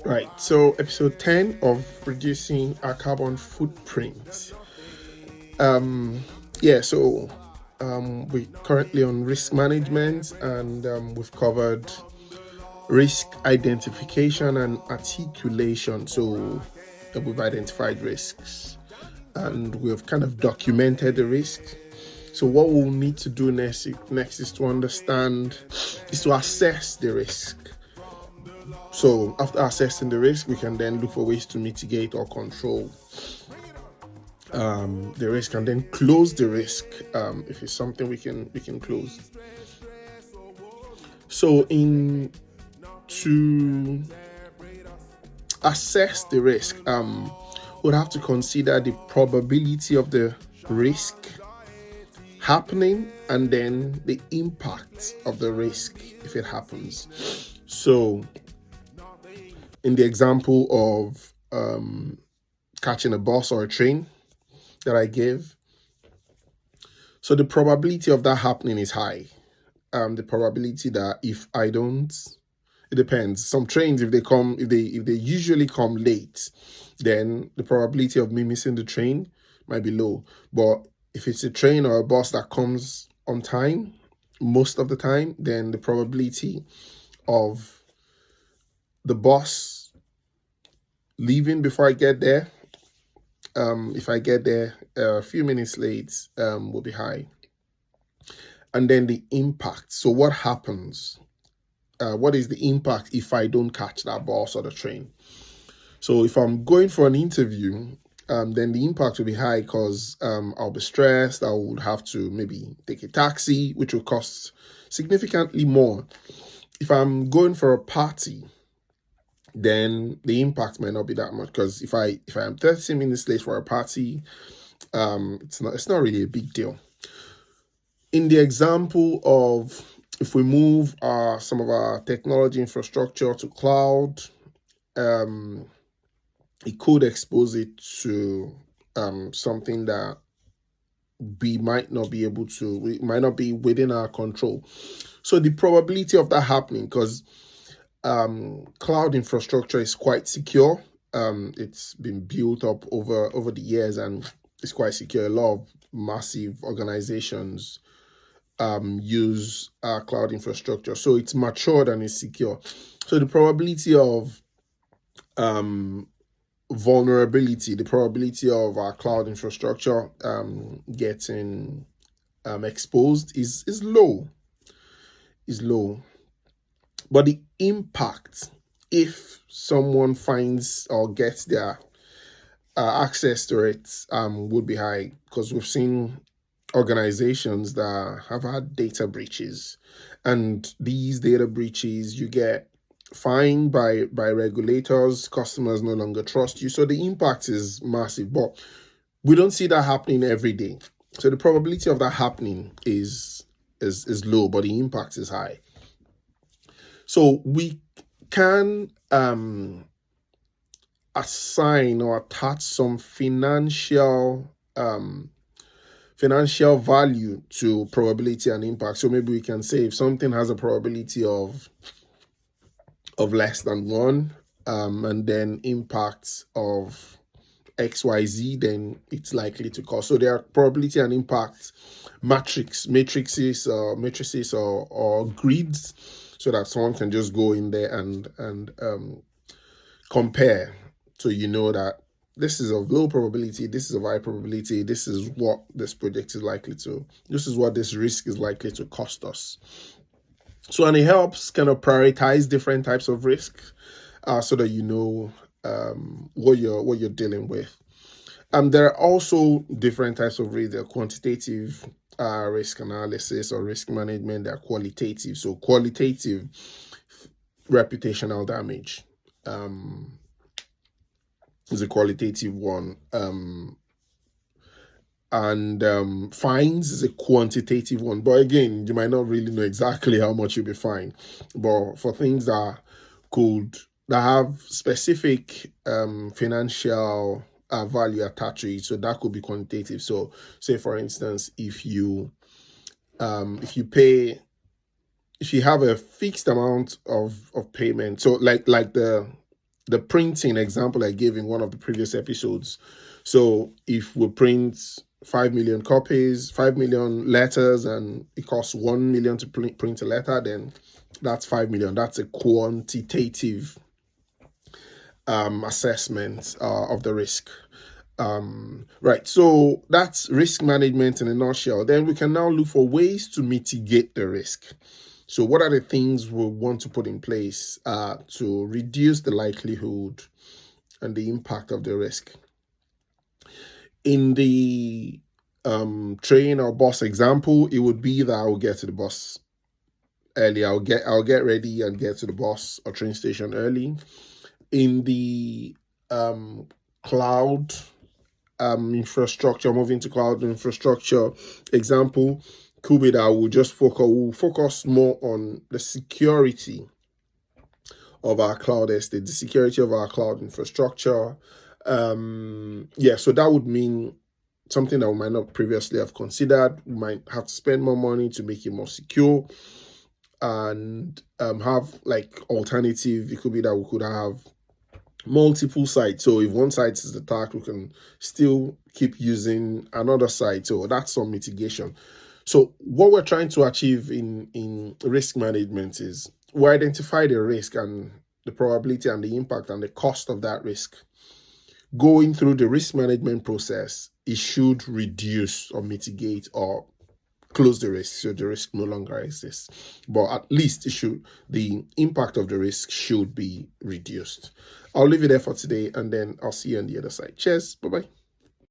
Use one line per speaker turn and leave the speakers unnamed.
Right, so episode 10 of reducing our carbon footprint. Um, yeah, so we're currently on risk management, and we've covered risk identification and articulation. So we've identified risks and we've kind of documented the risks. So what we'll need to do next is to assess the risk. So after assessing the risk, we can then look for ways to mitigate or control the risk, and then close the risk if it's something we can close. So to assess the risk, we'll have to consider the probability of the risk happening and then the impact of the risk if it happens. So in the example of catching a bus or a train that I gave, so the probability of that happening is high. The probability that if I don't, it depends. Some trains, if they usually come late, then the probability of me missing the train might be low. But if it's a train or a bus that comes on time, most of the time, then the probability of the bus leaving before I get there, if I get there a few minutes late, will be high. And then the impact. So what happens? What is the impact if I don't catch that bus or the train? So if I'm going for an interview, then the impact will be high because I'll be stressed. I would have to maybe take a taxi, which will cost significantly more. If I'm going for a party, then the impact might not be that much, because if I am 30 minutes late for a party, it's not really a big deal. In the example of if we move some of our technology infrastructure to cloud, it could expose it to something that we might not be within our control. So the probability of that happening, because cloud infrastructure is quite secure. It's been built up over the years and it's quite secure. A lot of massive organizations use cloud infrastructure, so it's matured and it's secure. So the probability of vulnerability, the probability of our cloud infrastructure getting exposed is low. But the impact, if someone finds or gets their access to it, would be high, because we've seen organizations that have had data breaches, and these data breaches, you get fined by regulators. Customers no longer trust you, so the impact is massive, but we don't see that happening every day. So the probability of that happening is low, but the impact is high. So we can assign or attach some financial value to probability and impact. So maybe we can say if something has a probability of less than 1, and then impacts of XYZ, then it's likely to cost. So there are probability and impact matrices or grids, so that someone can just go in there and compare. So you know that this is of low probability, this is of high probability, this is what this project is likely to, this is what this risk is likely to cost us. So, and it helps kind of prioritize different types of risks, so that you know what you're dealing with. There are also different types of risk. There are quantitative risk analysis or risk management. There are qualitative. So qualitative, reputational damage is a qualitative one. And fines is a quantitative one. But again, you might not really know exactly how much you'll be fined. But for things that have specific financial value attached to it, so that could be quantitative. So say for instance, if you have a fixed amount of payment, so like the the printing example I gave in one of the previous episodes. So if we print 5 million copies, 5 million letters, and it costs 1 million to print a letter, then that's 5 million. That's a quantitative assessment of the risk. Right, so that's risk management in a nutshell. Then we can now look for ways to mitigate the risk. So what are the things we want to put in place to reduce the likelihood and the impact of the risk? In the train or bus example, it would be that I will get to the bus early. I'll get ready and get to the bus or train station early. In the cloud infrastructure, moving to cloud infrastructure example, could be that we'll focus more on the security of our cloud estate, the security of our cloud infrastructure. So that would mean something that we might not previously have considered. We might have to spend more money to make it more secure, and have like alternative. It could be that we could have multiple sites. So if one site is attacked, we can still keep using another site. So that's some mitigation. So what we're trying to achieve in risk management is we identify the risk and the probability and the impact and the cost of that risk. Going through the risk management process, it should reduce or mitigate or close the risk, so the risk no longer exists. But at least the impact of the risk should be reduced. I'll leave it there for today, and then I'll see you on the other side. Cheers. Bye-bye.